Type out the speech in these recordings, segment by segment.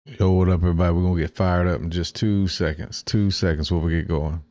Yo, what up, everybody? We're gonna get fired up in just 2 seconds. 2 seconds before we get going.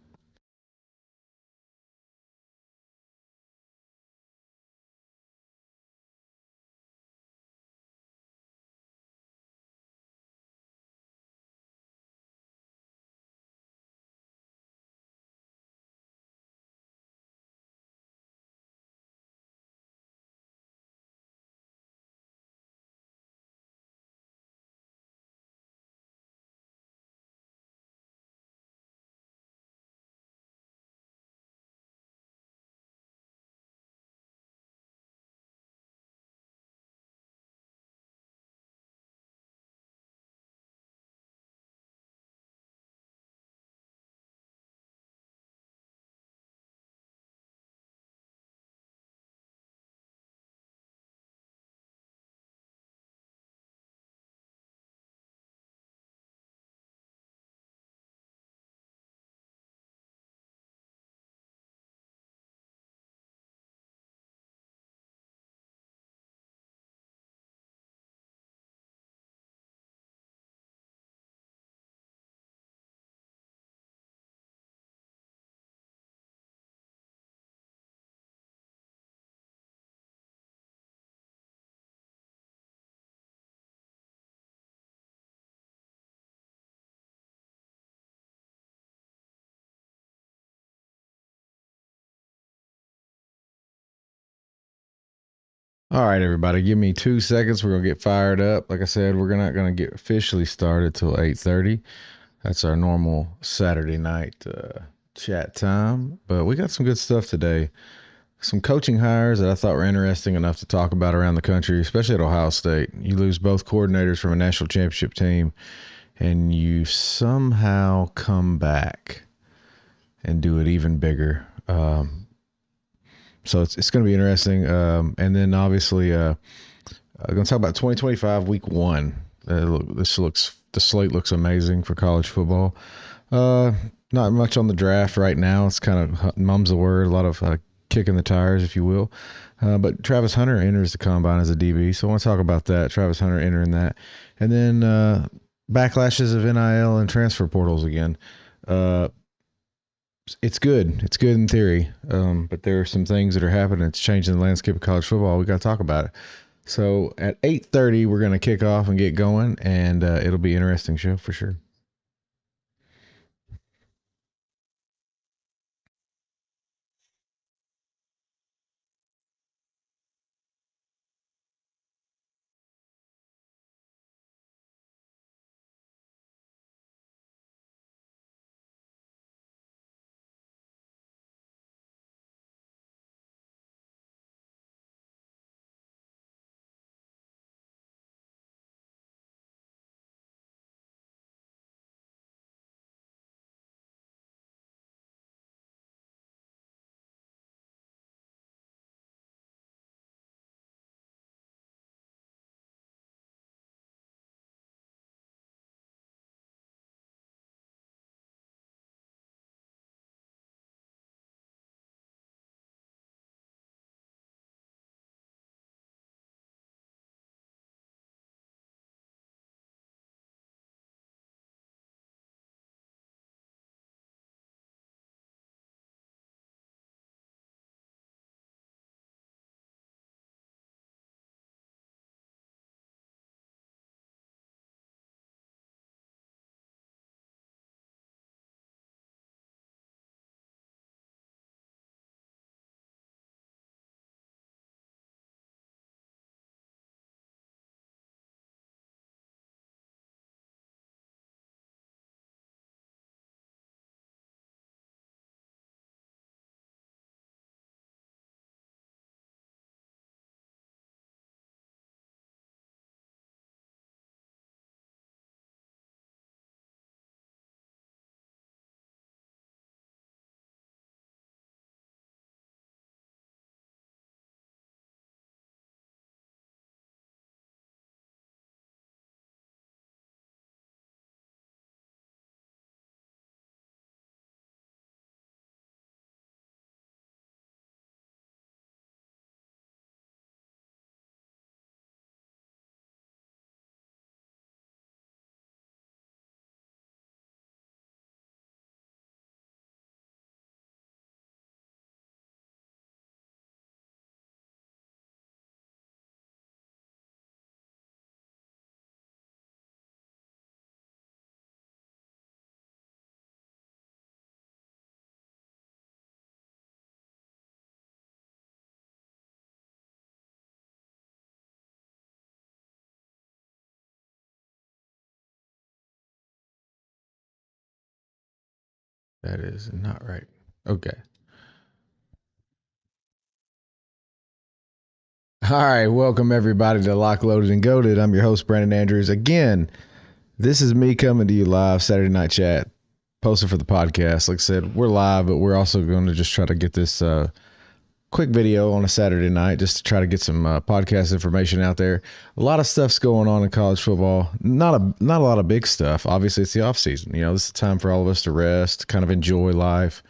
All right, everybody, give me 2 seconds. We're gonna get fired up. Like I said, we're not gonna get officially started till 8:30. That's our normal Saturday night chat time. But we got some good stuff today. Some coaching hires that I thought were interesting enough to talk about around the country, especially at Ohio State. You lose both coordinators from a national championship team, and you somehow come back and do it even bigger. So it's going to be interesting. And then obviously, I'm going to talk about 2025 week one. The slate looks amazing for college football. Uh, Not much on the draft right now. It's kind of mum's the word. A lot of kicking the tires, if you will. But Travis Hunter enters the combine as a DB, so I want to talk about that. Travis Hunter entering that, and then backlashes of NIL and transfer portals again. Uh, it's good. It's good in theory, but there are some things that are happening. It's changing the landscape of college football. We got to talk about it. So at 8:30, we're going to kick off and get going, and it'll be an interesting show for sure. That is not right. Okay. All right. Welcome, everybody, to Lock, Loaded, and Goaded. I'm your host, Brandon Andrews. Again, this is me coming to you live, Saturday Night Chat, posted for the podcast. Like I said, we're live, but we're also going to just try to get this quick video on a Saturday night just to try to get some podcast information out there. A lot of stuff's going on in college football. Not a lot of big stuff. Obviously, it's the off season. This is the time for all of us to rest, kind of enjoy life,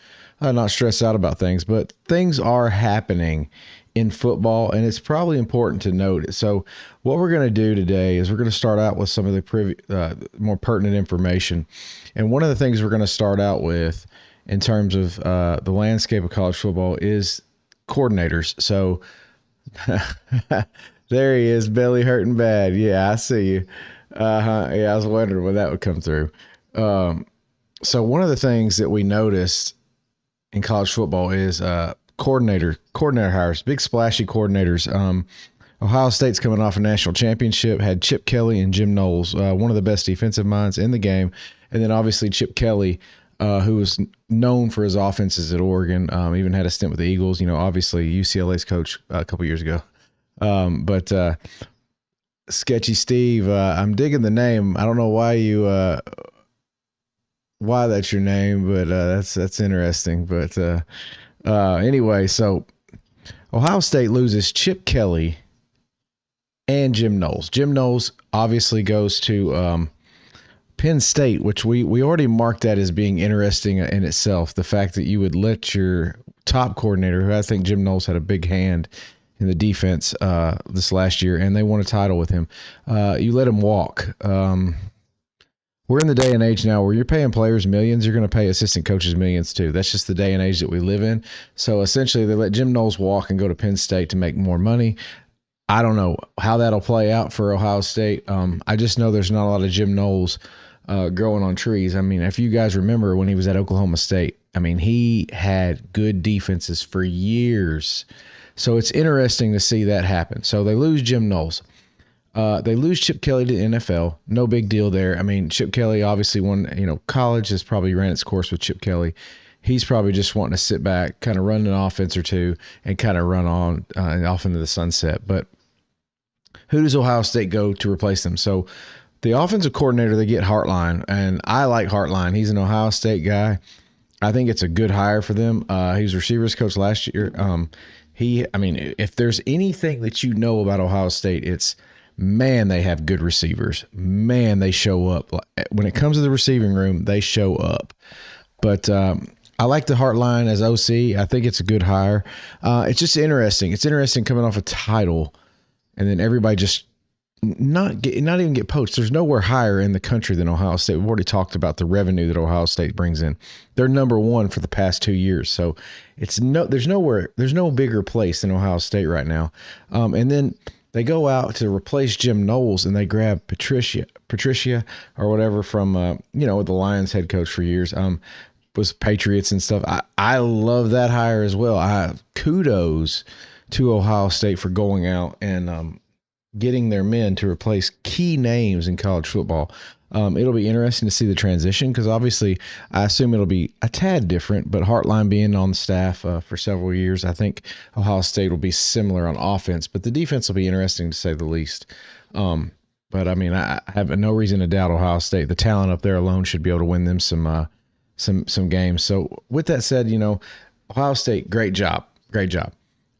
not stress out about things. But things are happening in football, and it's probably important to note it. So, what we're going to do today is we're going to start out with some of the more pertinent information. And one of the things we're going to start out with in terms of the landscape of college football is coordinators. So there he is, belly hurting bad. Yeah, I see you. Yeah, I was wondering when that would come through. So one of the things that we noticed in college football is coordinator hires, big splashy coordinators. Ohio State's coming off a national championship, had Chip Kelly and Jim Knowles, one of the best defensive minds in the game. And then obviously Chip Kelly, who was known for his offenses at Oregon, even had a stint with the Eagles, obviously UCLA's coach a couple years ago. But Sketchy Steve, I'm digging the name. I don't know why that's your name, but that's interesting. But anyway, so Ohio State loses Chip Kelly and Jim Knowles. Jim Knowles obviously goes to Penn State, which we already marked that as being interesting in itself. The fact that you would let your top coordinator, who I think Jim Knowles had a big hand in the defense this last year, and they won a title with him, you let him walk. We're in the day and age now where you're paying players millions, you're going to pay assistant coaches millions too. That's just the day and age that we live in. So essentially, they let Jim Knowles walk and go to Penn State to make more money. I don't know how that'll play out for Ohio State. I just know there's not a lot of Jim Knowles growing on trees. I mean, if you guys remember when he was at Oklahoma State, I mean, he had good defenses for years. So it's interesting to see that happen. So they lose Jim Knowles. They lose Chip Kelly to the NFL. No big deal there. I mean, Chip Kelly obviously won, college has probably ran its course with Chip Kelly. He's probably just wanting to sit back, kind of run an offense or two, and kind of run on off into the sunset. But who does Ohio State go to replace them? So the offensive coordinator, they get Hartline, and I like Hartline. He's an Ohio State guy. I think it's a good hire for them. He was receivers coach last year. If there's anything that you know about Ohio State, it's, man, they have good receivers. Man, they show up. When it comes to the receiving room, they show up. But I like the Hartline as OC. I think it's a good hire. It's just interesting. It's interesting coming off a title, and then everybody just not even get poached. There's nowhere higher in the country than Ohio State. We've already talked about the revenue that Ohio State brings in. They're number one for the past 2 years. So there's no bigger place than Ohio State right now. And then they go out to replace Jim Knowles, and they grab Patricia or whatever from the Lions head coach for years. Was Patriots and stuff. I love that hire as well. Kudos to Ohio State for going out and getting their men to replace key names in college football. It'll be interesting to see the transition because obviously I assume it'll be a tad different, but Hartline being on the staff for several years, I think Ohio State will be similar on offense, but the defense will be interesting to say the least. But I mean, I have no reason to doubt Ohio State. The talent up there alone should be able to win them some games. So with that said, Ohio State, great job.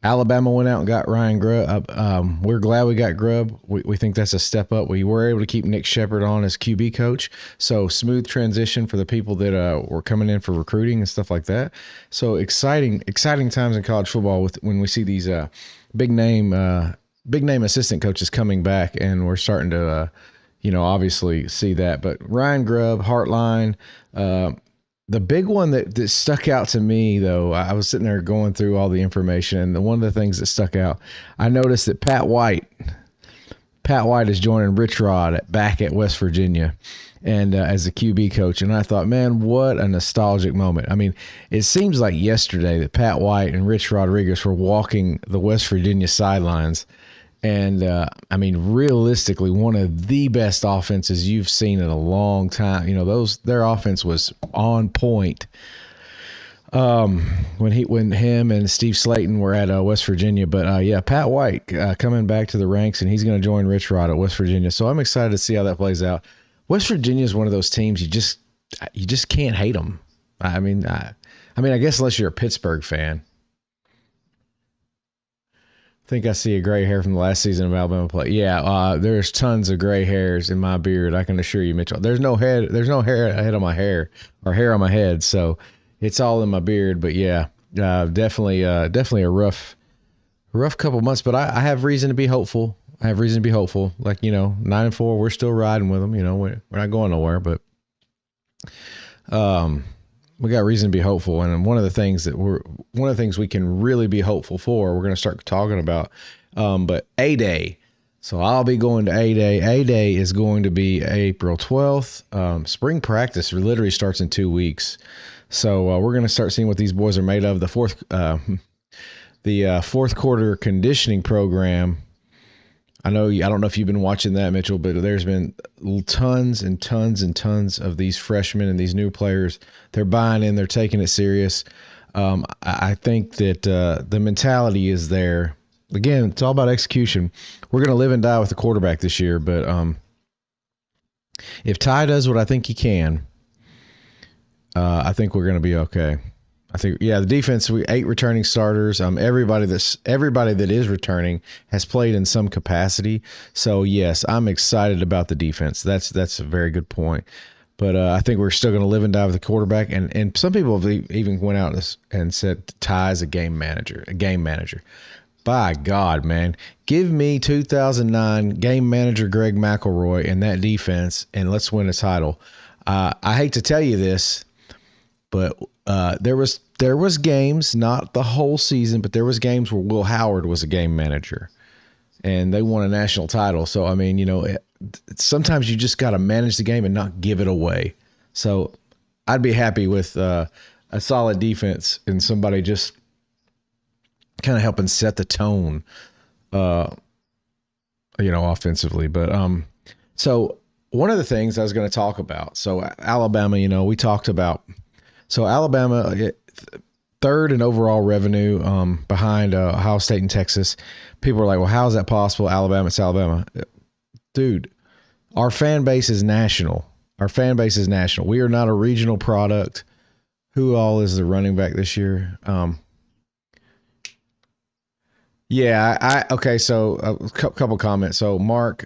Alabama went out and got Ryan Grubb. We're glad we got Grubb. We think that's a step up. We were able to keep Nick Shepard on as QB coach. So smooth transition for the people that were coming in for recruiting and stuff like that. So exciting times in college football when we see these big name assistant coaches coming back, and we're starting to obviously see that. But Ryan Grubb, Hartline, the big one that stuck out to me, though, I was sitting there going through all the information, and one of the things that stuck out, I noticed that Pat White is joining Rich Rod back at West Virginia and as a QB coach, and I thought, man, what a nostalgic moment. I mean, it seems like yesterday that Pat White and Rich Rodriguez were walking the West Virginia sidelines. And, realistically, one of the best offenses you've seen in a long time. Their offense was on point. um, when him and Steve Slayton were at West Virginia. But yeah, Pat White coming back to the ranks, and he's going to join Rich Rod at West Virginia. So I'm excited to see how that plays out. West Virginia is one of those teams you just can't hate them. I guess unless you're a Pittsburgh fan. I think I see a gray hair from the last season of Alabama play. Yeah, there's tons of gray hairs in my beard. I can assure you, Mitchell. There's no head. There's no hair ahead of my hair or hair on my head. So it's all in my beard. But yeah, definitely a rough couple months. But I have reason to be hopeful. I have reason to be hopeful. Like 9-4, we're still riding with them. We're not going nowhere. But we got reason to be hopeful, and one of the things we can really be hopeful for, we're going to start talking about. But A-Day, so I'll be going to A-Day. A-Day is going to be April 12th. Spring practice literally starts in 2 weeks, so we're going to start seeing what these boys are made of. The fourth quarter conditioning program. I don't know if you've been watching that, Mitchell, but there's been tons and tons and tons of these freshmen and these new players. They're buying in. They're taking it serious. I think that the mentality is there. Again, it's all about execution. We're going to live and die with the quarterback this year, but if Ty does what I think he can, I think we're going to be okay. I think, yeah, the defense, 8 returning starters. Everybody that is returning has played in some capacity. So, yes, I'm excited about the defense. That's a very good point. But I think we're still going to live and die with the quarterback. And some people have even went out and said Ty is a game manager. By God, man, give me 2009 game manager Greg McElroy and that defense, and let's win a title. I hate to tell you this, but there was games, not the whole season, but there was games where Will Howard was a game manager, and they won a national title. So, sometimes you just got to manage the game and not give it away. So I'd be happy with a solid defense and somebody just kind of helping set the tone, offensively. But so one of the things I was going to talk about, so Alabama, we talked about. So Alabama, third in overall revenue behind Ohio State and Texas. People are like, well, how is that possible? It's Alabama. Dude, our fan base is national. We are not a regional product. Who all is the running back this year? Okay, so a couple comments. So Mark,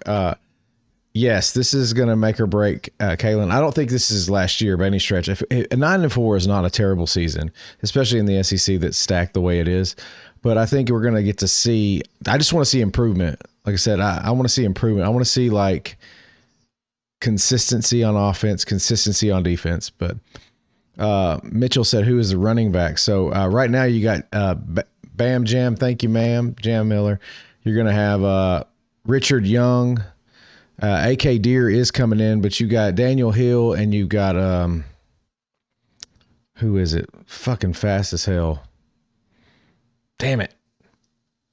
yes, this is going to make or break Kalen. I don't think this is last year by any stretch. If 9-4 is not a terrible season, especially in the SEC that's stacked the way it is. But I think we're going to get to see. I just want to see improvement. Like I said, I want to see improvement. I want to see like consistency on offense, consistency on defense. But Mitchell said, "Who is the running back?" So right now you got Bam Jam. Thank you, ma'am. Jam Miller. You're going to have Richard Young. AK Deer is coming in, but you got Daniel Hill and you got who is it? Fucking fast as hell. Damn it.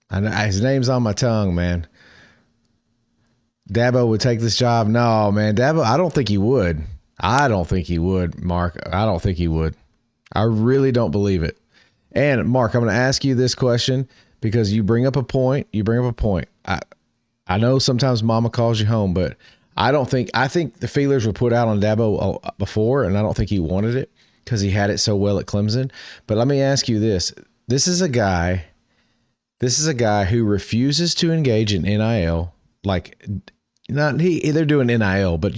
His name's on my tongue, man. Dabo would take this job. No, man. Dabo, I don't think he would. Mark. I don't think he would. I really don't believe it. And Mark, I'm going to ask you this question because you bring up a point. I know sometimes mama calls you home, but I think the feelers were put out on Dabo before, and I don't think he wanted it because he had it so well at Clemson. But let me ask you this. This is a guy who refuses to engage in NIL. They're doing NIL, but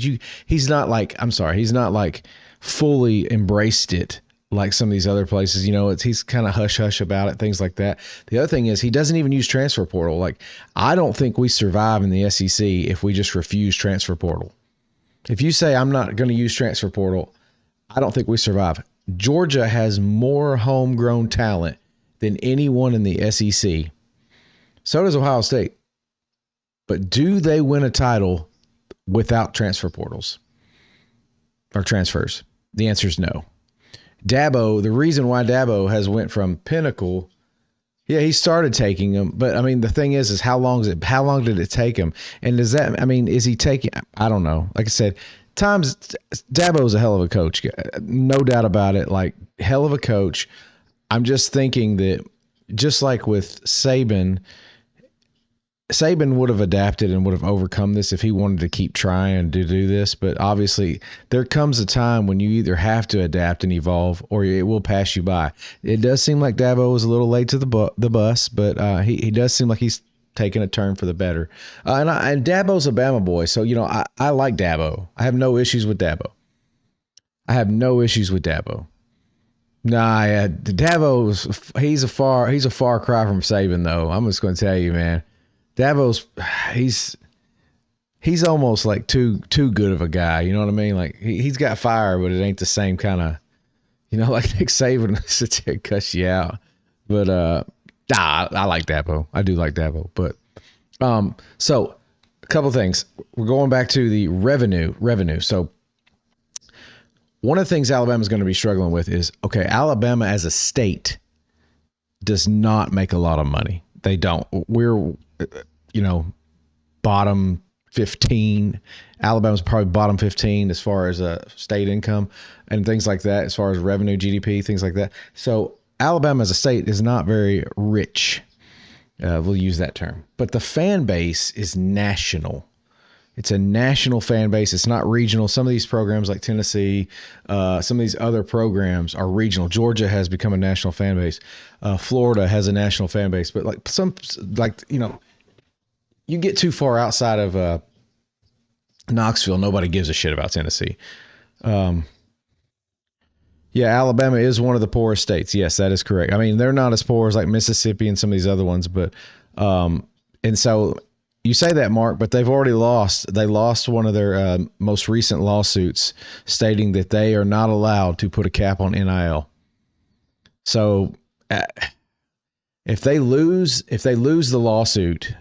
he's not like fully embraced it like some of these other places. He's kind of hush-hush about it, things like that. The other thing is he doesn't even use transfer portal. Like, I don't think we survive in the SEC if we just refuse transfer portal. If you say, I'm not going to use transfer portal, I don't think we survive. Georgia has more homegrown talent than anyone in the SEC. So does Ohio State. But do they win a title without transfer portals or transfers? The answer is no. Dabo, the reason why Dabo has went from Pinnacle, yeah, he started taking them, but the thing is how long did it take him? And is he taking, I don't know. Like I said, times Dabo's a hell of a coach, no doubt about it. Like hell of a coach. I'm just thinking that just like with Saban would have adapted and would have overcome this if he wanted to keep trying to do this. But obviously, there comes a time when you either have to adapt and evolve or it will pass you by. It does seem like Dabo was a little late to the bus, but he does seem like he's taking a turn for the better. And Dabo's a Bama boy, so, I like Dabo. I have no issues with Dabo. Nah, yeah, he's a far cry from Saban, though. I'm just going to tell you, man. Dabo's he's almost like too good of a guy. You know what I mean? Like he's got fire, but it ain't the same kind of, like Nick Saban sits there and cuss you out. But I like Dabo. I do like Dabo. But so a couple things. We're going back to the revenue. So one of the things Alabama's going to be struggling with is, okay, Alabama as a state does not make a lot of money. They don't. We're bottom 15. Alabama's probably bottom 15 as far as state income and things like that, as far as revenue, GDP, things like that. So Alabama as a state is not very rich. We'll use that term. But the fan base is national. It's a national fan base. It's not regional. Some of these programs like Tennessee, some of these other programs are regional. Georgia has become a national fan base. Florida has a national fan base. But you get too far outside of Knoxville, nobody gives a shit about Tennessee. Alabama is one of the poorest states. Yes, that is correct. I mean, they're not as poor as like Mississippi and some of these other ones, but and so you say that, Mark, but they've already lost. They lost one of their most recent lawsuits stating that they are not allowed to put a cap on NIL. So if they lose the lawsuit,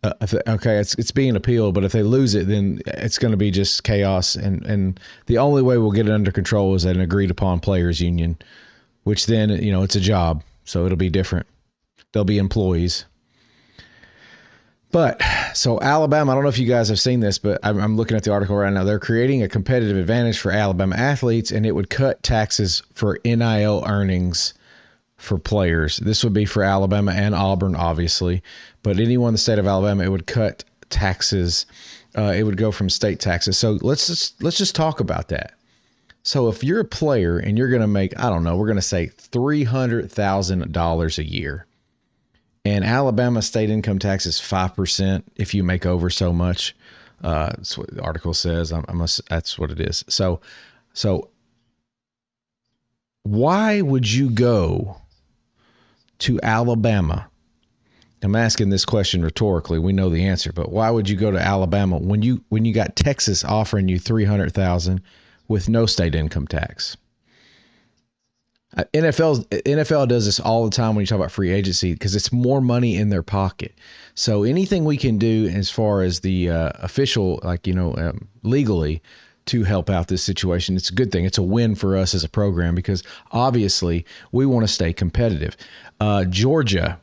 it's being appealed, but if they lose it, then it's going to be just chaos. And the only way we'll get it under control is an agreed upon players union, which then, it's a job. So it'll be different. They'll be employees. But so Alabama, I don't know if you guys have seen this, but I'm looking at the article right now. They're creating a competitive advantage for Alabama athletes, and it would cut taxes for NIL earnings for players. This would be for Alabama and Auburn, obviously, but anyone in the state of Alabama, it would cut taxes. It would go from state taxes. So let's just talk about that. So if you're a player and you're going to make, I don't know, we're going to say $300,000 a year, and Alabama state income tax is 5% if you make over so much. That's what the article says. That's what it is. So why would you go to Alabama? I'm asking this question rhetorically. We know the answer, but why would you go to Alabama when you got Texas offering you $300,000 with no state income tax? NFL does this all the time when you talk about free agency because it's more money in their pocket. So anything we can do as far as the official, legally, to help out this situation, it's a good thing. It's a win for us as a program because obviously we want to stay competitive. Georgia,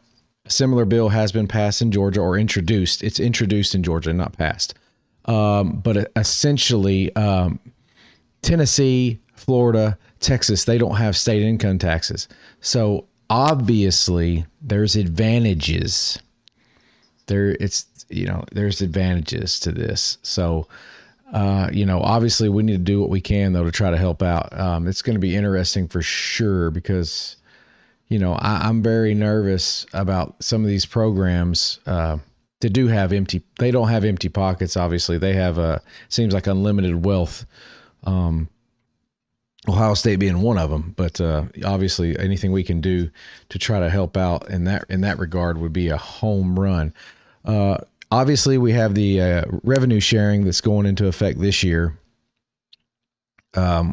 a similar bill has been passed in Georgia or introduced. It's introduced in Georgia, not passed. But essentially, Tennessee, Florida, Texas, they don't have state income taxes. So obviously there's advantages. There's advantages to this. So, obviously we need to do what we can though to try to help out. It's going to be interesting for sure because, I'm very nervous about some of these programs that do have they don't have empty pockets. Obviously they have seems like unlimited wealth. Ohio State being one of them, but obviously anything we can do to try to help out in that regard would be a home run. Obviously, we have the revenue sharing that's going into effect this year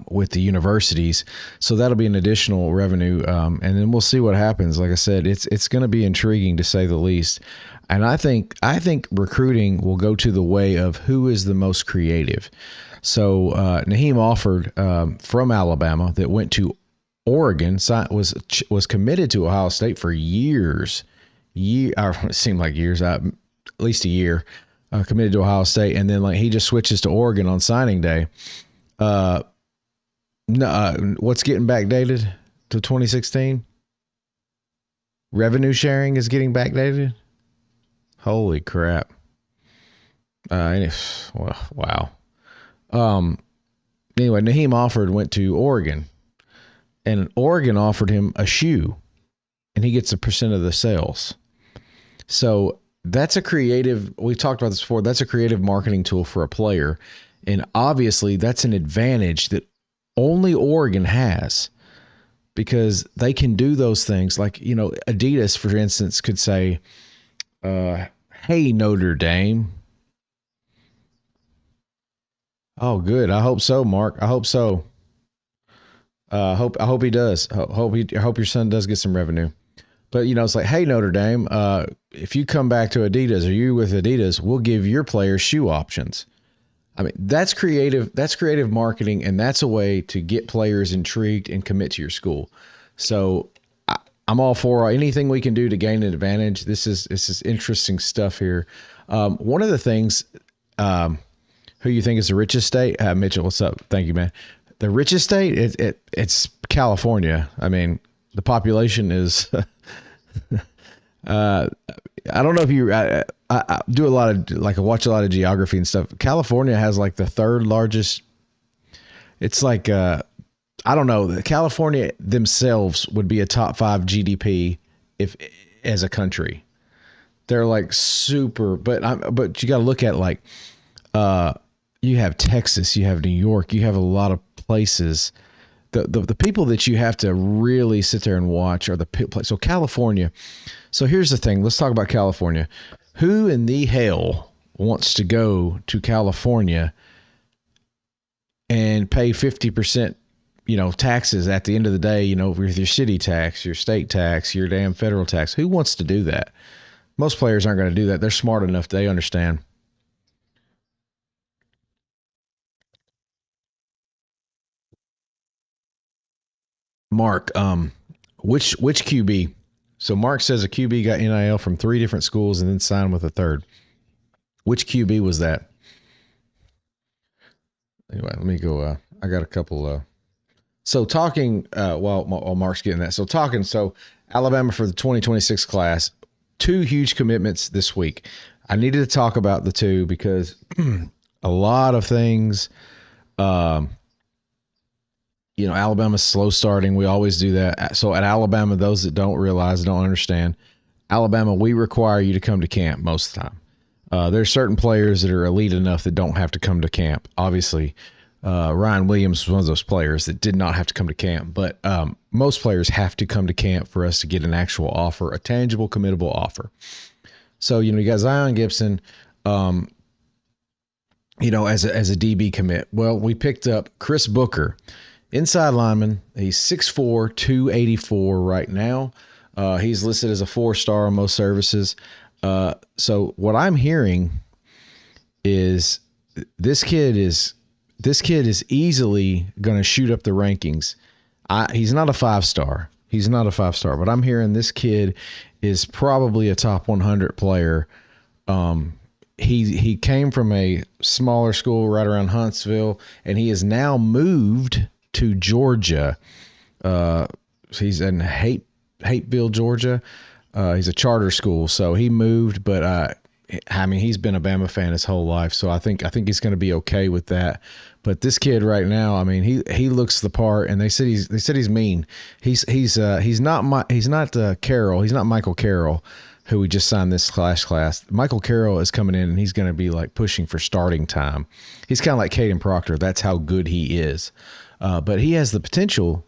with the universities, so that'll be an additional revenue, and then we'll see what happens. Like I said, it's going to be intriguing to say the least, and I think recruiting will go to the way of who is the most creative. So Naheem Alford from Alabama that went to Oregon was committed to Ohio State for years. It seemed like years, at least a year. committed to Ohio State, and then like he just switches to Oregon on signing day. Uh, no, what's getting backdated to 2016? Revenue sharing is getting backdated. Holy crap! Wow. Um. Anyway, Naheem Offord went to Oregon, and Oregon offered him a shoe, and he gets a percent of the sales. So that's a creative. We've talked about this before. That's a creative marketing tool for a player, and obviously that's an advantage that only Oregon has because they can do those things. Like Adidas, for instance, could say, "Hey Notre Dame." Oh, good. I hope so, Mark. I hope so. I hope he does. I hope your son does get some revenue. But it's like, hey Notre Dame, if you come back to Adidas or you with Adidas, we'll give your players shoe options. I mean, that's creative. That's creative marketing, and that's a way to get players intrigued and commit to your school. So I'm all for anything we can do to gain an advantage. This is interesting stuff here. One of the things, who you think is the richest state? Mitchell, what's up? Thank you, man. The richest state, it's California. I mean, the population is. I don't know if you. I do a lot of I watch a lot of geography and stuff. California has like the third largest. It's like I don't know. California themselves would be a top 5 GDP if as a country. They're like super, but you got to look at like you have Texas, you have New York, you have a lot of places. The people that you have to really sit there and watch are the people. So California. So here's the thing. Let's talk about California. Who in the hell wants to go to California and pay 50%, taxes at the end of the day, with your city tax, your state tax, your damn federal tax? Who wants to do that? Most players aren't going to do that. They're smart enough. They understand. Mark, which QB? So Mark says a QB got NIL from 3 different schools and then signed with a third. Which QB was that? Anyway, let me go. I got a couple. So talking. While Mark's getting that. So Alabama for the 2026 class. 2 huge commitments this week. I needed to talk about the 2 because a lot of things. Alabama's slow starting. We always do that. So at Alabama, those that don't realize, don't understand, Alabama, we require you to come to camp most of the time. There's certain players that are elite enough that don't have to come to camp. Obviously, Ryan Williams was one of those players that did not have to come to camp. But most players have to come to camp for us to get an actual offer, a tangible, committable offer. So, you got Zion Gibson, as a DB commit. Well, we picked up Chris Booker. Inside lineman, he's 6'4", 284 right now. He's listed as a 4-star on most services. So what I'm hearing is this kid is easily going to shoot up the rankings. He's not a 5-star. He's not a 5-star, but I'm hearing this kid is probably a top 100 player. He came from a smaller school right around Huntsville, and he has now moved to Georgia. He's in Hateville, Georgia. He's a charter school, so he moved, but he's been a Bama fan his whole life, so I think he's going to be okay with that. But this kid right now, he looks the part, and they said he's mean. He's not Carroll. He's not Michael Carroll, who we just signed this class. Michael Carroll is coming in, and he's going to be like pushing for starting time. He's kind of like Caden Proctor. That's how good he is. But he has the potential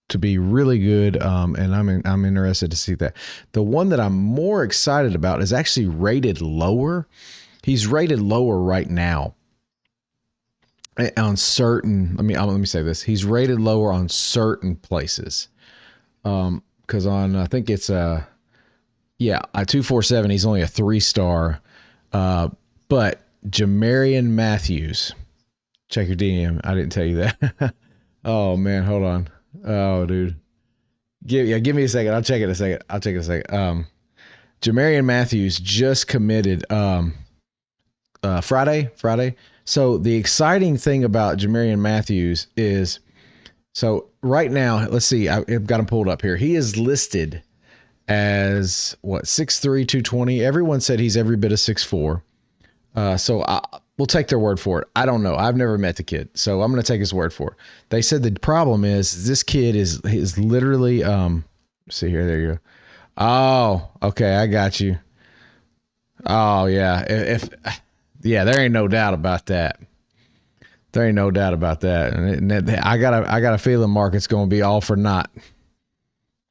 to be really good, and I'm interested to see that. The one that I'm more excited about is actually rated lower. He's rated lower right now on certain. Let me say this. He's rated lower on certain places. Because on I think it's at 247 he's only a 3-star. But Jamarian Matthews. Check your DM. I didn't tell you that. Oh man, hold on. Oh dude. Give me a second. I'll check it in a second. Jamarian Matthews just committed Friday. So the exciting thing about Jamarian Matthews is, so right now, let's see, I've got him pulled up here. He is listed as what, 6'3", 220. Everyone said he's every bit of 6'4". We'll take their word for it. I don't know. I've never met the kid, so I'm going to take his word for it. They said the problem is this kid is literally see here, there you go. Oh, okay, I got you. Oh yeah, if yeah, there ain't no doubt about that. There ain't no doubt about that. I got a feeling, Mark, it's going to be all for naught,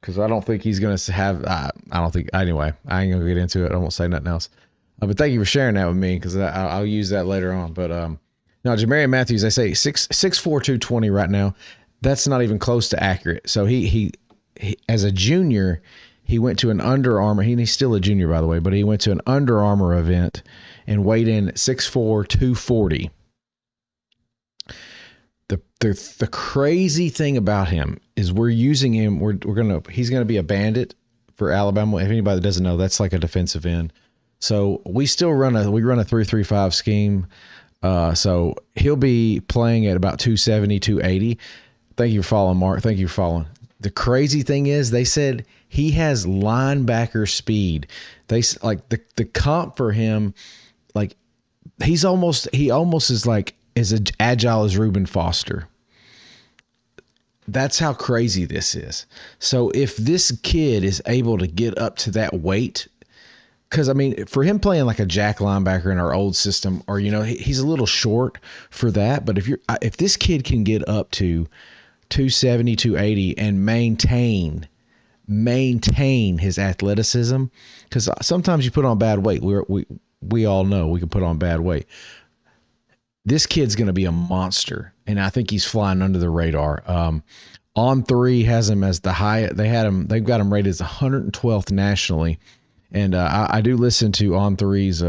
because I don't think he's going to have. I don't think. Anyway, I ain't going to get into it. I won't say nothing else. But thank you for sharing that with me, because I'll use that later on. But now Jamarian Matthews, they say 6'4", 220 right now. That's not even close to accurate. So he as a junior, he went to an Under Armour. He's still a junior, by the way, but he went to an Under Armour event and weighed in at 6'4", 240. The crazy thing about him is we're using him. He's gonna be a bandit for Alabama. If anybody that doesn't know, that's like a defensive end. So we run a 3-3-5 scheme. So he'll be playing at about 270, 280. Thank you for following, Mark. Thank you for following. The crazy thing is, they said he has linebacker speed. They like the comp for him, like he almost is like as agile as Reuben Foster. That's how crazy this is. So if this kid is able to get up to that weight, because I mean, for him playing like a jack linebacker in our old system, or he's a little short for that. But if this kid can get up to 270, 280 and maintain his athleticism, because sometimes you put on bad weight. We all know we can put on bad weight. This kid's going to be a monster, and I think he's flying under the radar. On3 has him as the high. They've got him rated as 112th nationally, and I do listen to On3's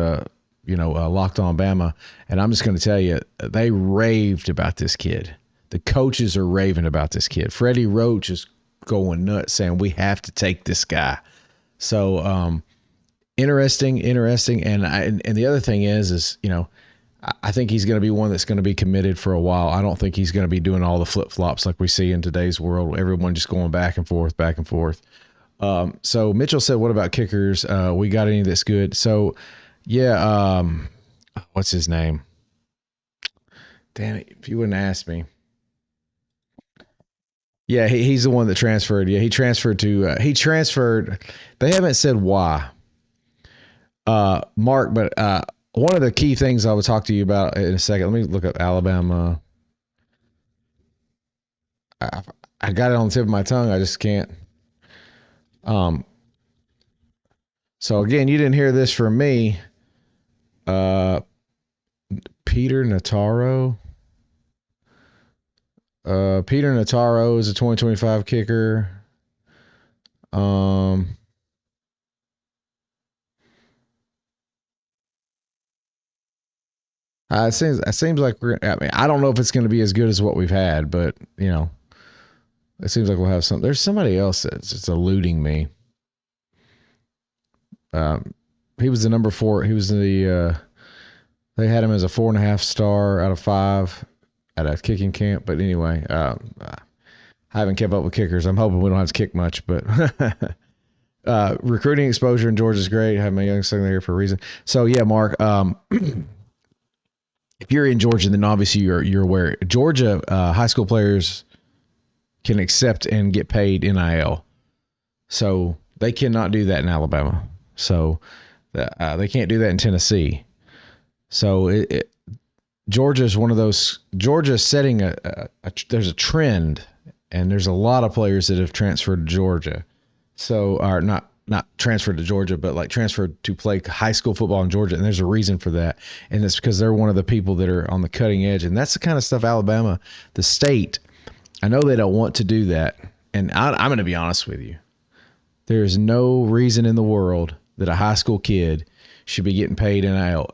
Locked On Bama, and I'm just going to tell you, they raved about this kid. The coaches are raving about this kid. Freddie Roach is going nuts, saying we have to take this guy. So interesting, and the other thing is I think he's going to be one that's going to be committed for a while. I don't think he's going to be doing all the flip-flops like we see in today's world. Everyone just going back and forth, back and forth. So Mitchell said, what about kickers? We got any that's good? So, yeah, what's his name? Damn it, if you wouldn't ask me. Yeah, he's the one that transferred. Yeah, he transferred. They haven't said why, Mark, but one of the key things I will talk to you about in a second. Let me look up Alabama. I got it on the tip of my tongue. I just can't. So again, you didn't hear this from me. Peter Nataro. Peter Nataro is a 2025 kicker. It seems like I don't know if it's going to be as good as what we've had, but it seems like we'll have some. There's somebody else that's just eluding me. He was the number 4. He was they had him as a 4.5 star out of 5 at a kicking camp. But anyway, I haven't kept up with kickers. I'm hoping we don't have to kick much, but recruiting exposure in Georgia is great. I have my young son there for a reason. So yeah, Mark, if you're in Georgia, then obviously you're aware. Georgia high school players can accept and get paid NIL, so they cannot do that in Alabama. So they can't do that in Tennessee. So Georgia is one of those. Georgia is setting there's a trend, and there's a lot of players that have transferred to Georgia. So are not transferred to Georgia, but like transferred to play high school football in Georgia. And there's a reason for that. And it's because they're one of the people that are on the cutting edge. And that's the kind of stuff Alabama, the state, I know they don't want to do that. And I'm going to be honest with you. There is no reason in the world that a high school kid should be getting paid NIL.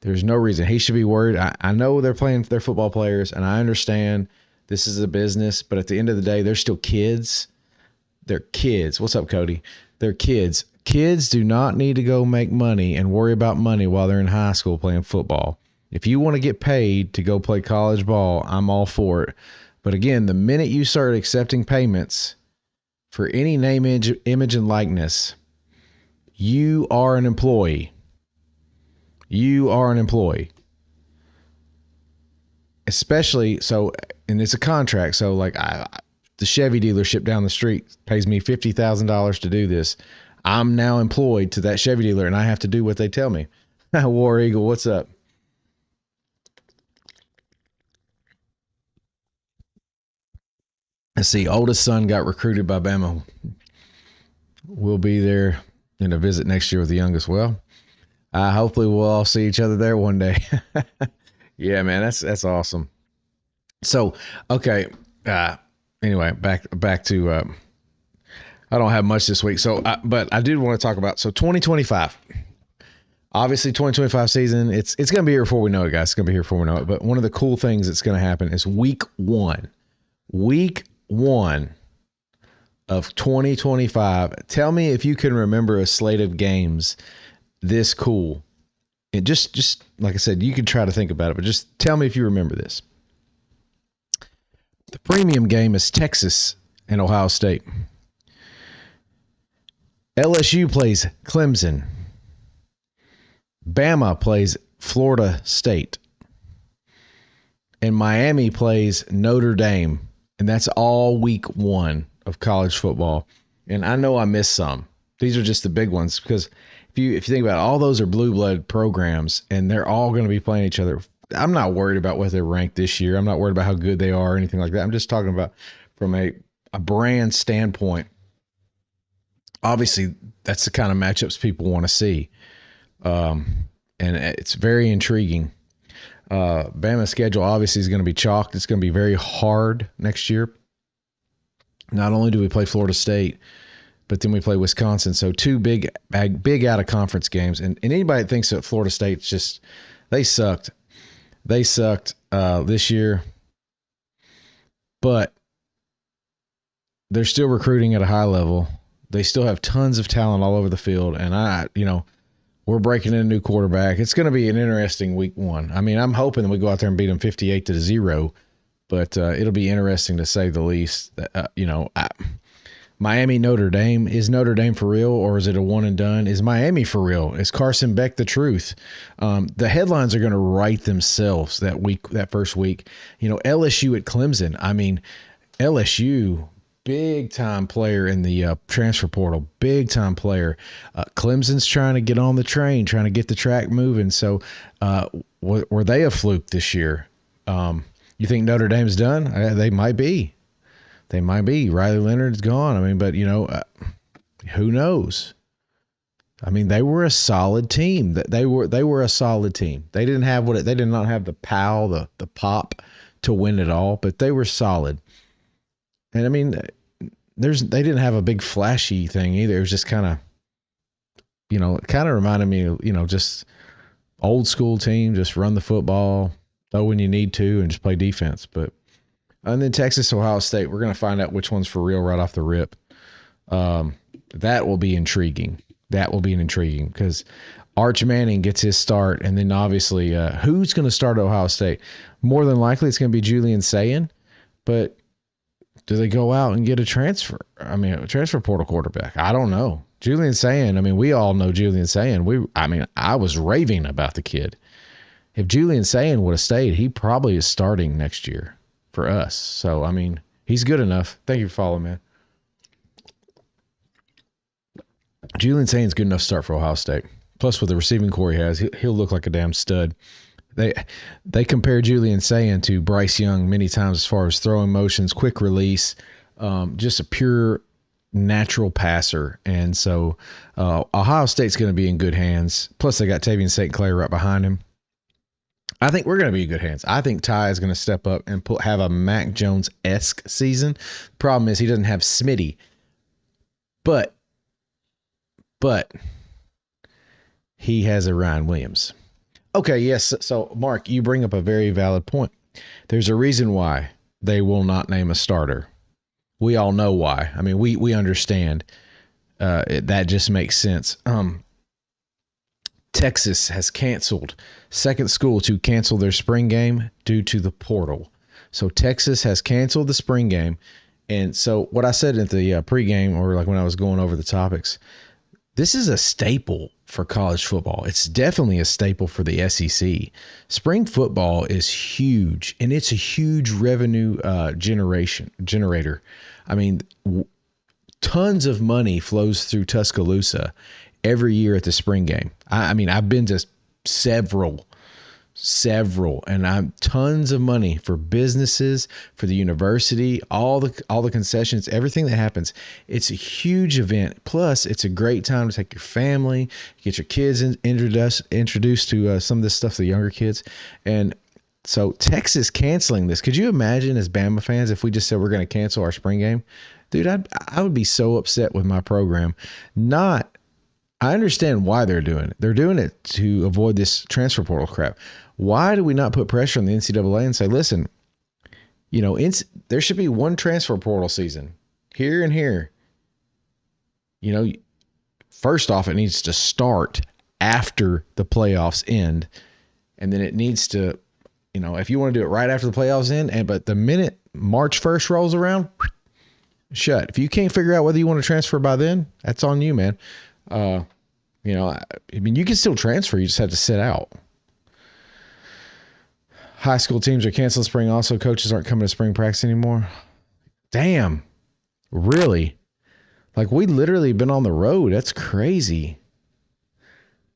There's no reason. He should be worried. I know they're football players, and I understand this is a business, but at the end of the day, they're still kids. They're kids. What's up, Cody? They're kids. Kids do not need to go make money and worry about money while they're in high school playing football. If you want to get paid to go play college ball, I'm all for it. But again, the minute you start accepting payments for any name, image, and likeness, you are an employee. You are an employee. Especially so, and it's a contract. So, like, the Chevy dealership down the street pays me $50,000 to do this. I'm now employed to that Chevy dealer, and I have to do what they tell me. War Eagle, what's up? Let's see. Oldest son got recruited by Bama. We'll be there in a visit next year with the youngest. Well, hopefully we'll all see each other there one day. Yeah, man, that's awesome. So, okay. Anyway, back to. I don't have much this week, but I did want to talk about 2025. Obviously, 2025 season. It's going to be here before we know it, guys. It's going to be here before we know it. But one of the cool things that's going to happen is week one. Week one of 2025. Tell me if you can remember a slate of games this cool. And just like I said, you can try to think about it, but just tell me if you remember this. The premium game is Texas and Ohio State. LSU plays Clemson. Bama plays Florida State. And Miami plays Notre Dame. And that's all week one of college football. And I know I missed some. These are just the big ones because if you think about it, all those are blue blood programs and they're all going to be playing each other. I'm not worried about what they're ranked this year. I'm not worried about how good they are or anything like that. I'm just talking about from a brand standpoint. Obviously, that's the kind of matchups people want to see. And it's very intriguing. Bama's schedule obviously is going to be chalked. It's going to be very hard next year. Not only do we play Florida State, but then we play Wisconsin. So two big out of conference games. And anybody that thinks that Florida State's just, they sucked. They sucked this year. But they're still recruiting at a high level. They still have tons of talent all over the field. And we're breaking in a new quarterback. It's going to be an interesting week one. I mean, I'm hoping that we go out there and beat them 58-0, but it'll be interesting to say the least. Miami, Notre Dame. Is Notre Dame for real, or is it a one and done? Is Miami for real? Is Carson Beck the truth? The headlines are going to write themselves that first week. LSU at Clemson. I mean, LSU, big time player in the transfer portal, big time player. Clemson's trying to get on the train, trying to get the track moving. So were they a fluke this year? You think Notre Dame's done? They might be. They might be. Riley Leonard's gone. I mean, but who knows? I mean, they were a solid team. They were a solid team. They didn't have they did not have the pow, the pop to win it all, but they were solid. And I mean, they didn't have a big flashy thing either. It was just kind of, it kind of reminded me of, just old school team, just run the football, throw when you need to, and just play defense. And then Texas, Ohio State, we're going to find out which one's for real right off the rip. That will be intriguing. That will be intriguing because Arch Manning gets his start, and then obviously who's going to start at Ohio State? More than likely, it's going to be Julian Sayin, but do they go out and get a transfer? I mean, a transfer portal quarterback. I don't know. Julian Sayin, I mean, we all know Julian Sayin. I was raving about the kid. If Julian Sayin would have stayed, he probably is starting next year for us. So, I mean, he's good enough. Thank you for following, man. Julian Sayin's good enough to start for Ohio State. Plus, with the receiving core he has, he'll look like a damn stud. They compare Julian Sayin to Bryce Young many times as far as throwing motions, quick release, just a pure natural passer. And so Ohio State's going to be in good hands. Plus, they got Tavian St. Clair right behind him. I think we're going to be in good hands. I think Ty is going to step up and have a Mac Jones-esque season. Problem is he doesn't have Smitty. But he has a Ryan Williams. Okay, yes. So, Mark, you bring up a very valid point. There's a reason why they will not name a starter. We all know why. I mean, we understand. that just makes sense. Texas has canceled, second school to cancel their spring game due to the portal. So Texas has canceled the spring game. And so what I said at the pregame, or like when I was going over the topics, this is a staple for college football. It's definitely a staple for the SEC. Spring football is huge, and it's a huge revenue generator. I mean, tons of money flows through Tuscaloosa every year at the spring game. I mean, I've been to several, and I'm tons of money for businesses, for the university, all the concessions, everything that happens. It's a huge event. Plus, it's a great time to take your family, get your kids introduced to some of this stuff, the younger kids. And so Texas canceling this. Could you imagine as Bama fans if we just said we're going to cancel our spring game? Dude, I would be so upset with my program. I understand why they're doing it. They're doing it to avoid this transfer portal crap. Why do we not put pressure on the NCAA and say, listen, there should be one transfer portal season here and here. First off, it needs to start after the playoffs end. And then it needs to, if you want to do it right after the playoffs end, but the minute March 1st rolls around, shut. If you can't figure out whether you want to transfer by then, that's on you, man. I mean, you can still transfer. You just have to sit out. High school teams are canceling spring. Also, coaches aren't coming to spring practice anymore. Damn. Really? Like, we literally been on the road. That's crazy.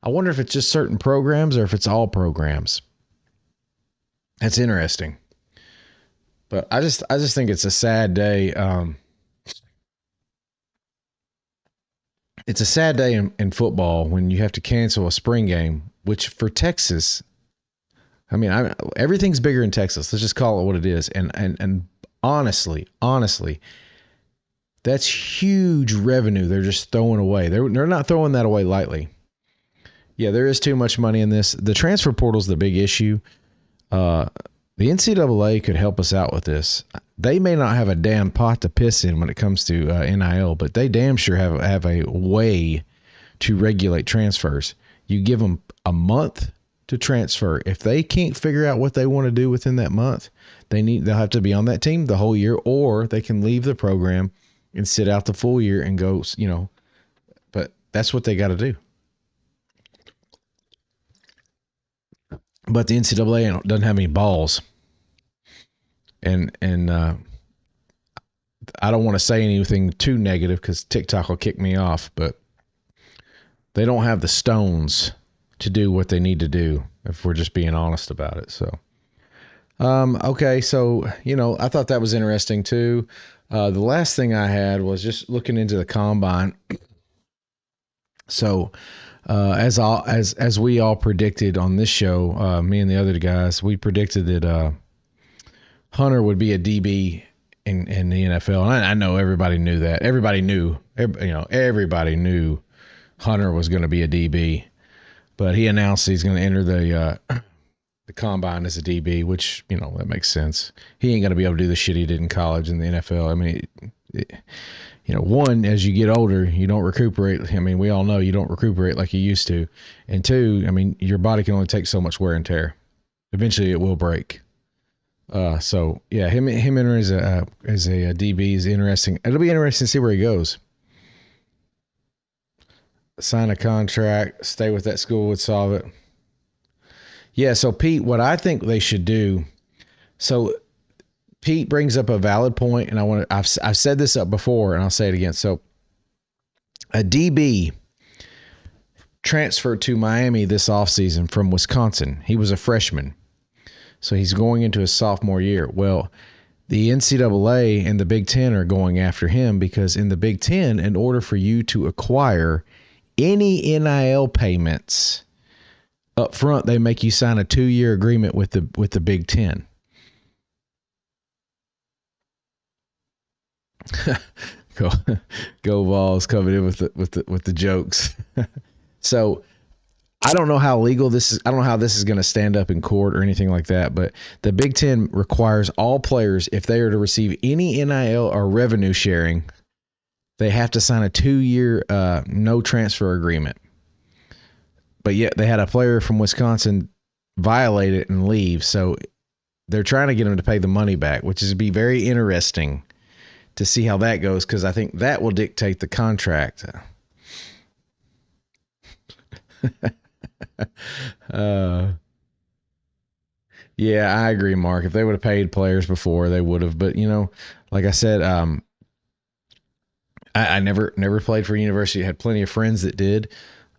I wonder if it's just certain programs or if it's all programs. That's interesting. But I just think it's a sad day. It's a sad day in football when you have to cancel a spring game, which for Texas, I mean, everything's bigger in Texas. Let's just call it what it is. And honestly, that's huge revenue they're just throwing away. They're not throwing that away lightly. Yeah, there is too much money in this. The transfer portal is the big issue. The NCAA could help us out with this. They may not have a damn pot to piss in when it comes to NIL, but they damn sure have a way to regulate transfers. You give them a month to transfer. If they can't figure out what they want to do within that month, they'll have to be on that team the whole year, or they can leave the program and sit out the full year and go, but that's what they got to do. But the NCAA doesn't have any balls. And I don't want to say anything too negative because TikTok will kick me off, but they don't have the stones to do what they need to do if we're just being honest about it. So, okay. So, I thought that was interesting too. The last thing I had was just looking into the combine. So, as we all predicted on this show, me and the other guys, we predicted that Hunter would be a DB in the NFL, and I know everybody knew that. Everybody knew Hunter was going to be a DB, but he announced he's going to enter the combine as a DB, which that makes sense. He ain't going to be able to do the shit he did in college in the NFL. I mean, one, as you get older, you don't recuperate. I mean, we all know you don't recuperate like you used to. And two, I mean, your body can only take so much wear and tear. Eventually, it will break. So yeah, him entering as a DB is interesting. It'll be interesting to see where he goes. Sign a contract, stay with that school would solve it. Yeah. So Pete, what I think they should do. So Pete brings up a valid point, and I've said this up before, and I'll say it again. So a DB transferred to Miami this offseason from Wisconsin. He was a freshman. So he's going into his sophomore year. Well, the NCAA and the Big Ten are going after him because in the Big Ten, in order for you to acquire any NIL payments up front, they make you sign a 2-year agreement with the Big Ten. Go Vols coming in with the jokes. So I don't know how legal this is. I don't know how this is going to stand up in court or anything like that, but the Big Ten requires all players, if they are to receive any NIL or revenue sharing, they have to sign a 2-year no transfer agreement. But yet they had a player from Wisconsin violate it and leave. So they're trying to get him to pay the money back, which is be very interesting to see how that goes, because I think that will dictate the contract. Yeah, I agree, Mark. If they would have paid players before, they would have. But like I said, I never played for a university. I had plenty of friends that did.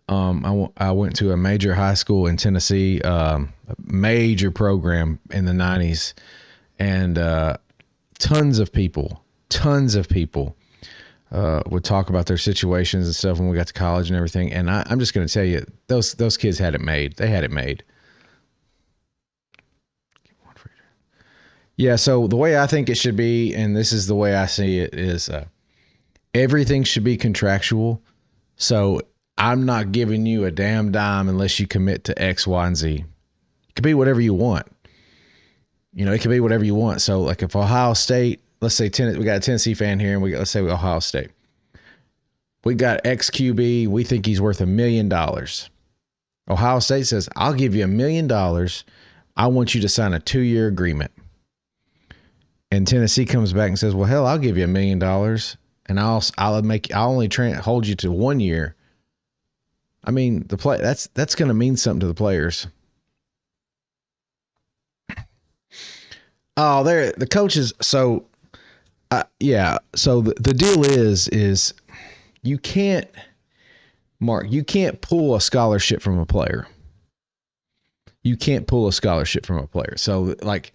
I went to a major high school in Tennessee, a major program in the 90s, and tons of people would talk about their situations and stuff when we got to college and everything. And I'm just going to tell you, those kids had it made. They had it made. Yeah, so the way I think it should be, and this is the way I see it, is everything should be contractual. So I'm not giving you a damn dime unless you commit to X, Y, and Z. It could be whatever you want. It could be whatever you want. So, like if Ohio State, let's say we got a Tennessee fan here, and let's say Ohio State. We got X QB. We think he's worth $1 million. Ohio State says, I'll give you $1 million. I want you to sign a 2-year agreement. And Tennessee comes back and says, well, hell, I'll give you $1 million, and I'll only hold you to 1 year. I mean, that's going to mean something to the players. Oh, the coaches. So, So the deal is you can't, Mark, you can't pull a scholarship from a player. You can't pull a scholarship from a player. So like,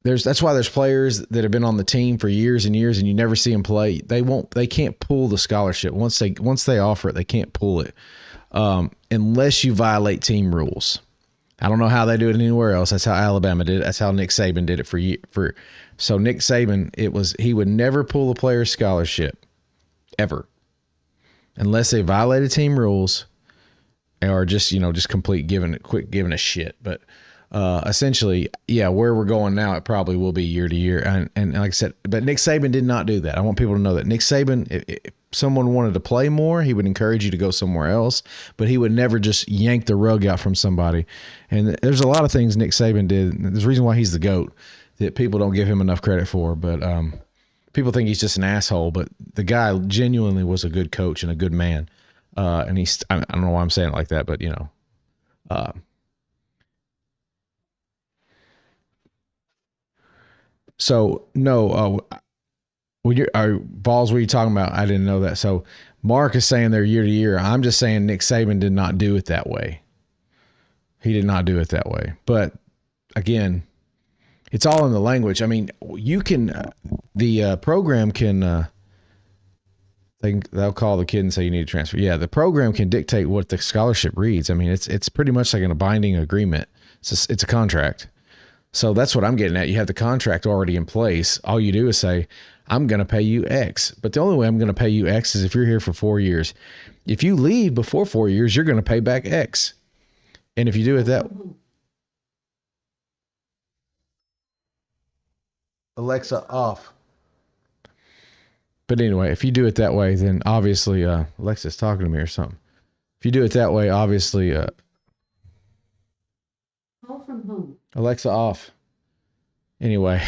that's why there's players that have been on the team for years and years, and you never see them play. They can't pull the scholarship once they offer it. They can't pull it unless you violate team rules. I don't know how they do it anywhere else. That's how Alabama did it. That's how Nick Saban did it So Nick Saban, he would never pull a player's scholarship ever unless they violated team rules or just quit giving a shit. But essentially, yeah, where we're going now, it probably will be year to year. And like I said, but Nick Saban did not do that. I want people to know that Nick Saban, if someone wanted to play more, he would encourage you to go somewhere else, but he would never just yank the rug out from somebody. And there's a lot of things Nick Saban did. There's a reason why he's the GOAT that people don't give him enough credit for. But people think he's just an asshole, but the guy genuinely was a good coach and a good man. And I don't know why I'm saying it like that, but so no, balls, what are you talking about? I didn't know that. So Mark is saying they're year to year. I'm just saying Nick Saban did not do it that way. He did not do it that way. But again, it's all in the language. I mean, you can, the program can, they'll call the kid and say you need to transfer. Yeah, the program can dictate what the scholarship reads. I mean, it's pretty much like in a binding agreement. It's a contract. So that's what I'm getting at. You have the contract already in place. All you do is say, I'm going to pay you X. But the only way I'm going to pay you X is if you're here for 4 years. If you leave before 4 years, you're going to pay back X. And if you do it that, Alexa off. But anyway, if you do it that way, then obviously Alexa's talking to me or something. If you do it that way, obviously call from home. Alexa off. Anyway,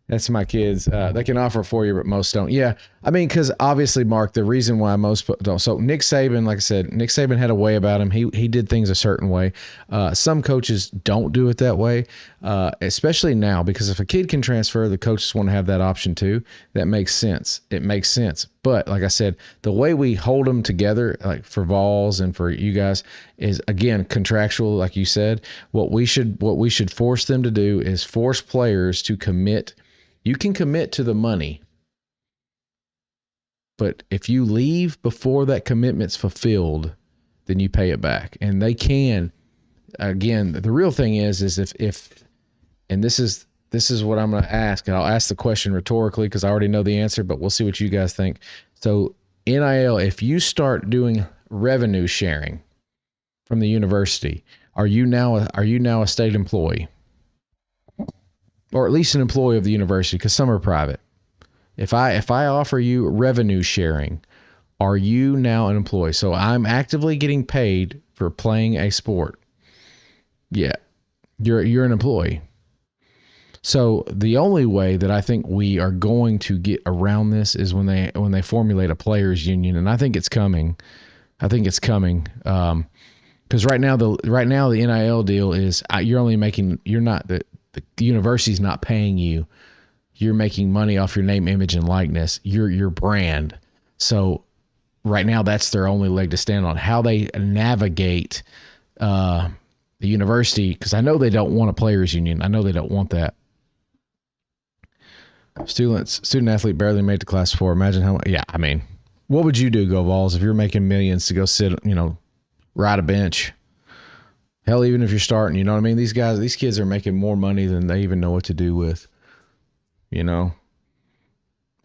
that's my kids. They can offer for you, but most don't. Yeah, I mean, because obviously, Mark, the reason why most don't. So Nick Saban, like I said, Nick Saban had a way about him. He did things a certain way. Some coaches don't do it that way, especially now, because if a kid can transfer, the coaches want to have that option too. That makes sense. It makes sense. But like I said, the way we hold them together, like for Vols and for you guys, is again contractual. Like you said, what we should force them to do is force players to commit. You can commit to the money, but if you leave before that commitment's fulfilled, then you pay it back. And they can. Again, the real thing is if and this is what I'm going to ask, and I'll ask the question rhetorically because I already know the answer, but we'll see what you guys think. So NIL, if you start doing revenue sharing from the university, are you now a state employee? Or at least an employee of the university, because some are private. If I offer you revenue sharing, are you now an employee? So I'm actively getting paid for playing a sport. Yeah, you're an employee. So the only way that I think we are going to get around this is when they formulate a players union, and I think it's coming. I think it's coming. Because right now the NIL deal is you're only making you're not the university's not paying you. You're making money off your name, image, and likeness. Your brand. So right now that's their only leg to stand on. How they navigate the university, because I know they don't want a players union. I know they don't want that. Student athlete barely made to class 4. Imagine how. Yeah, I mean, what would you do, Go Vols, if you're making millions to go sit, ride a bench? Hell, even if you're starting, you know what I mean? These kids are making more money than they even know what to do with. You know,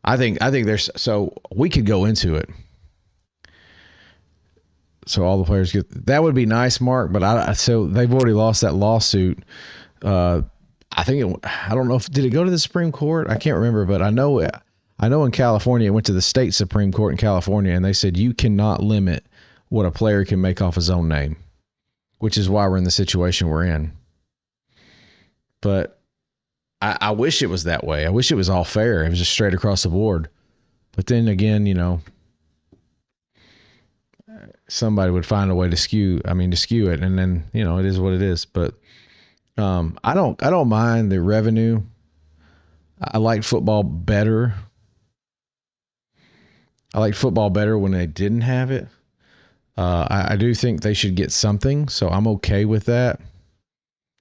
I think there's so we could go into it. So all the players get that would be nice, Mark. But so they've already lost that lawsuit. Uh, I don't know if did it go to the Supreme Court? I can't remember, but I know in California it went to the state Supreme Court in California, and they said you cannot limit what a player can make off his own name, which is why we're in the situation we're in. But I wish it was that way. I wish it was all fair. It was just straight across the board. But then again, somebody would find a way to skew it, and then it is what it is. But I don't mind the revenue. I like football better. I liked football better when they didn't have it. I do think they should get something, so I'm okay with that.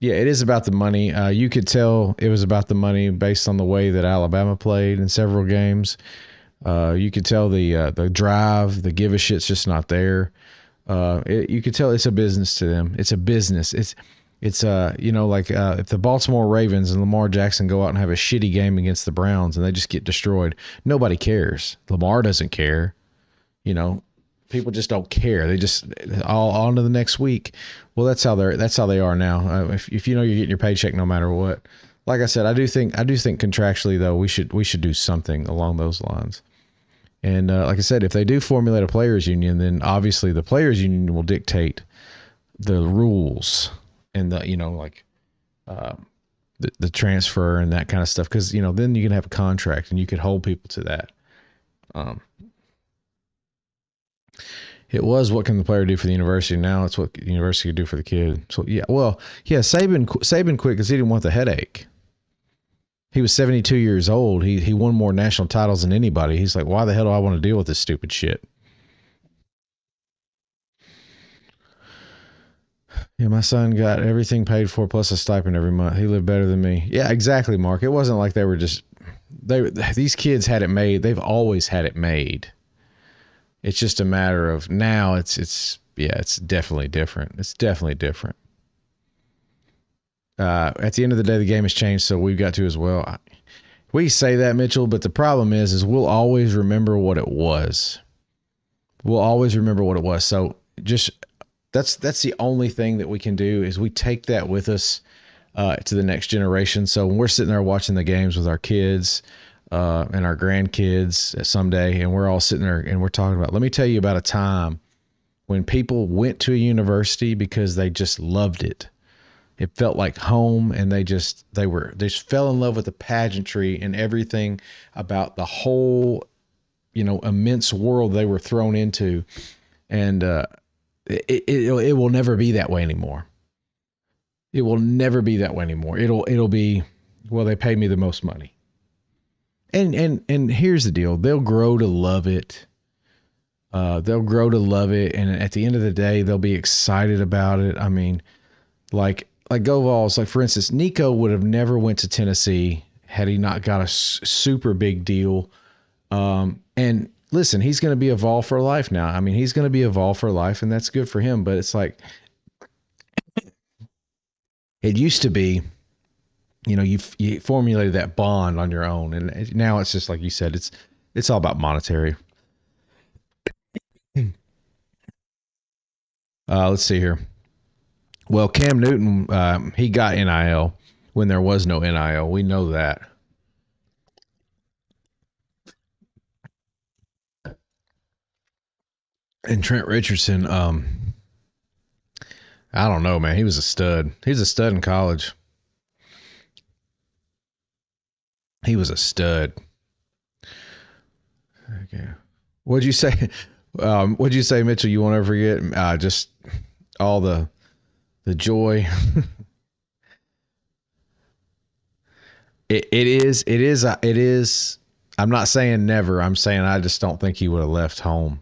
Yeah, it is about the money. You could tell it was about the money based on the way that Alabama played in several games. You could tell the drive, the give a shit's just not there. You could tell it's a business to them. It's a business. It's like if the Baltimore Ravens and Lamar Jackson go out and have a shitty game against the Browns and they just get destroyed, nobody cares. Lamar doesn't care. People just don't care. They just all on to the next week. Well, that's how they are now. If you're getting your paycheck no matter what. Like I said, I do think contractually though we should do something along those lines. And like I said, if they do formulate a players union, then obviously the players union will dictate the rules and the transfer and that kind of stuff. Because then you can have a contract and you could hold people to that. It was what can the player do for the university. Now it's what the university could do for the kid. So Saban quit because he didn't want the headache. He was 72 years old. He won more national titles than anybody. He's like, why the hell do I want to deal with this stupid shit? Yeah, my son got everything paid for plus a stipend every month. He lived better than me. Yeah, exactly, Mark. It wasn't like they were just these kids had it made. They've always had it made. It's just a matter of now it's definitely different. It's definitely different. At the end of the day, the game has changed, so we've got to as well. We say that, Mitchell, but the problem is we'll always remember what it was. We'll always remember what it was. So just that's the only thing that we can do is we take that with us to the next generation. So when we're sitting there watching the games with our kids and our grandkids someday, and we're all sitting there and we're talking about, let me tell you about a time when people went to a university because they just loved it. It felt like home, and they just fell in love with the pageantry and everything about the whole, immense world they were thrown into. And it will never be that way anymore. It will never be that way anymore. It'll be, well, they pay me the most money. And here's the deal. They'll grow to love it. They'll grow to love it. And at the end of the day, they'll be excited about it. I mean, like Go Vols, like for instance, Nico would have never went to Tennessee had he not got a super big deal. And listen, he's going to be a Vol for life now. I mean, he's going to be a Vol for life, and that's good for him. But it's like, it used to be, you formulated that bond on your own, and now it's just like you said, it's all about monetary. Let's see here. Well, Cam Newton, he got NIL when there was no NIL. We know that. And Trent Richardson, I don't know, man. He was a stud. He was a stud in college. He was a stud. Okay. What'd you say? What'd you say, Mitchell? You won't ever forget? Just all the joy. It is. It is. It is. I'm not saying never. I'm saying I just don't think he would have left home.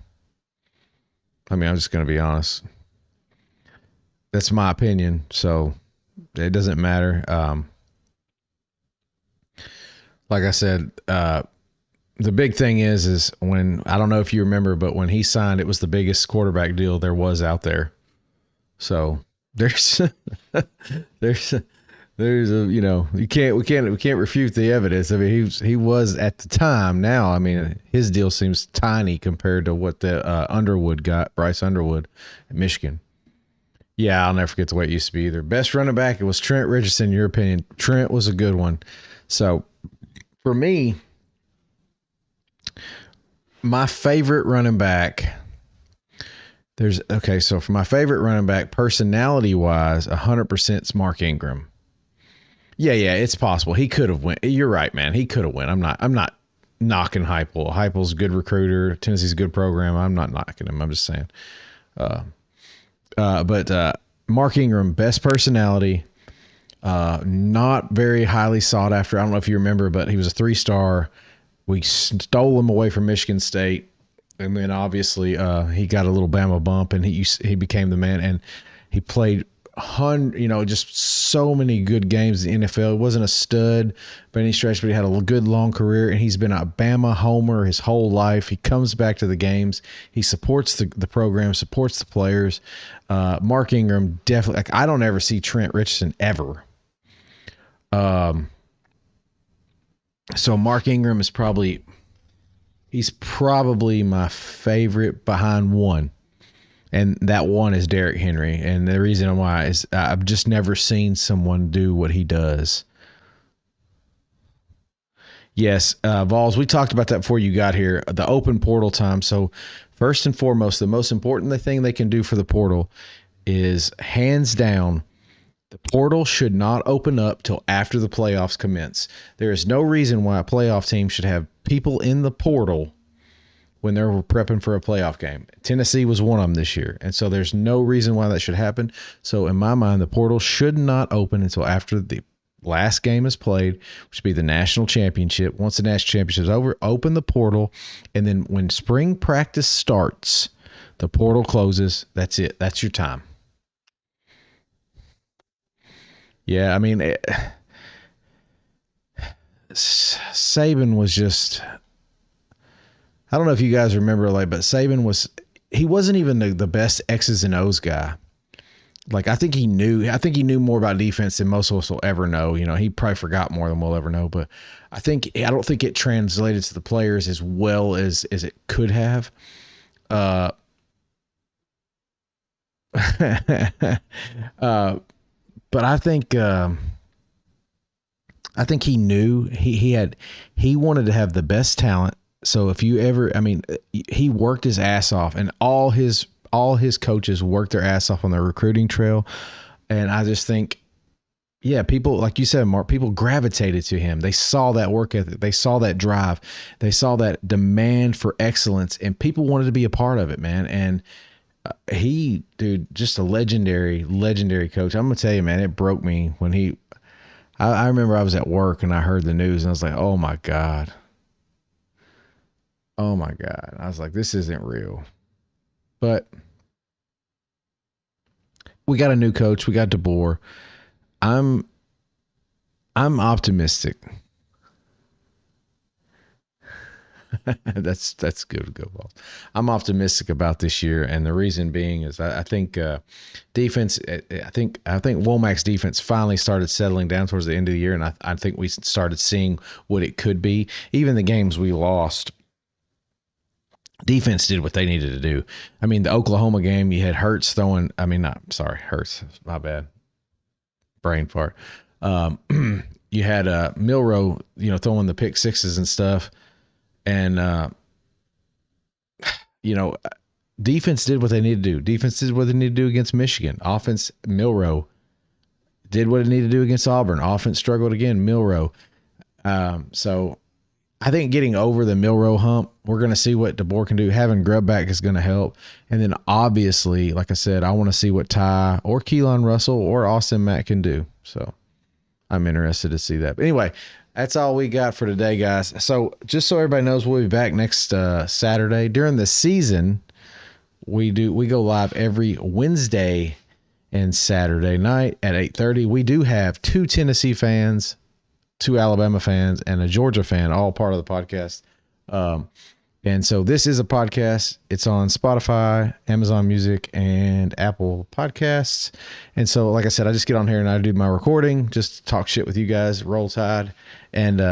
I mean, I'm just going to be honest. That's my opinion. So it doesn't matter. Like I said, the big thing is when I don't know if you remember, but when he signed, it was the biggest quarterback deal there was out there. So there's there's there's a we can't refute the evidence. I mean, he was at the time. Now, I mean, his deal seems tiny compared to what the Underwood got, Bryce Underwood at Michigan. Yeah, I'll never forget the way it used to be either. Best running back, it was Trent Richardson, in your opinion. Trent was a good one. So for me, my favorite running back, so for my favorite running back, personality wise, 100% is Mark Ingram. Yeah, it's possible. He could have went. You're right, man. He could have went. I'm not knocking Heupel. Heupel's a good recruiter. Tennessee's a good program. I'm not knocking him. I'm just saying. Uh, but Mark Ingram, best personality, not very highly sought after. I don't know if you remember, but he was a 3-star. We stole him away from Michigan State, and then obviously he got a little Bama bump, and he became the man, and he played just so many good games in the NFL. He wasn't a stud by any stretch, but he had a good long career, and he's been a Bama homer his whole life. He comes back to the games. He supports the program, supports the players. Mark Ingram definitely. Like, I don't ever see Trent Richardson ever. So Mark Ingram is he's probably my favorite behind one. And that one is Derrick Henry. And the reason why is I've just never seen someone do what he does. Yes, Vols, we talked about that before you got here, the open portal time. So, first and foremost, the most important thing they can do for the portal is hands down, the portal should not open up till after the playoffs commence. There is no reason why a playoff team should have people in the portal when they're prepping for a playoff game. Tennessee was one of them this year, and so there's no reason why that should happen. So in my mind, the portal should not open until after the last game is played, which would be the national championship. Once the national championship is over, open the portal, and then when spring practice starts, the portal closes. That's it. That's your time. Yeah, I mean, Saban was just I don't know if you guys remember, but Saban he wasn't even the best X's and O's guy. Like, I think he knew more about defense than most of us will ever know. You know, he probably forgot more than we'll ever know, but I don't think it translated to the players as well as it could have. Uh, but I think he knew he wanted to have the best talent. So if you ever, I mean, he worked his ass off, and all his coaches worked their ass off on their recruiting trail. And I just think, yeah, people, like you said, Mark, people gravitated to him. They saw that work ethic, they saw that drive, they saw that demand for excellence, and people wanted to be a part of it, man. And dude, just a legendary coach. I'm gonna tell you, man, it broke me when I remember I was at work and I heard the news and I was like, oh my God. Oh my God. I was like, this isn't real. But we got a new coach. We got DeBoer. I'm I'm optimistic. That's good. Go ball. I'm optimistic about this year, and the reason being is I think defense. I think Womack's defense finally started settling down towards the end of the year, and I think we started seeing what it could be. Even the games we lost, defense did what they needed to do. I mean, the Oklahoma game, you had Hurts throwing. I mean, not sorry, Hurts. My bad. Brain fart. Um, you had Milrow, throwing the pick sixes and stuff, and you know Defense did what they needed to do. Defense did what they needed to do against Michigan. Offense, Milroe did what it needed to do against Auburn. Offense struggled again, Milroe. So I think getting over the Milroe hump, we're going to see what DeBoer can do. Having Grubb back is going to help. And then obviously, like I said, I want to see what Ty or Keelan Russell or Austin Mack can do. So I'm interested to see that. But anyway, that's all we got for today, guys. So just so everybody knows, we'll be back next Saturday. During the season, we go live every Wednesday and Saturday night at 8:30. We do have 2 Tennessee fans, 2 Alabama fans, and a Georgia fan, all part of the podcast. And so this is a podcast. It's on Spotify, Amazon Music, and Apple Podcasts. And so, like I said, I just get on here and I do my recording, just talk shit with you guys, roll tide. And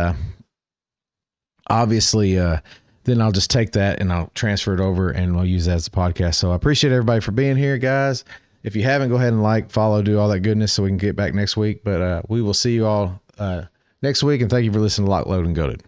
obviously, then I'll just take that and I'll transfer it over and we'll use that as a podcast. So I appreciate everybody for being here, guys. If you haven't, go ahead and like, follow, do all that goodness so we can get back next week. But we will see you all next week. And thank you for listening to Lock, Load, and Goated.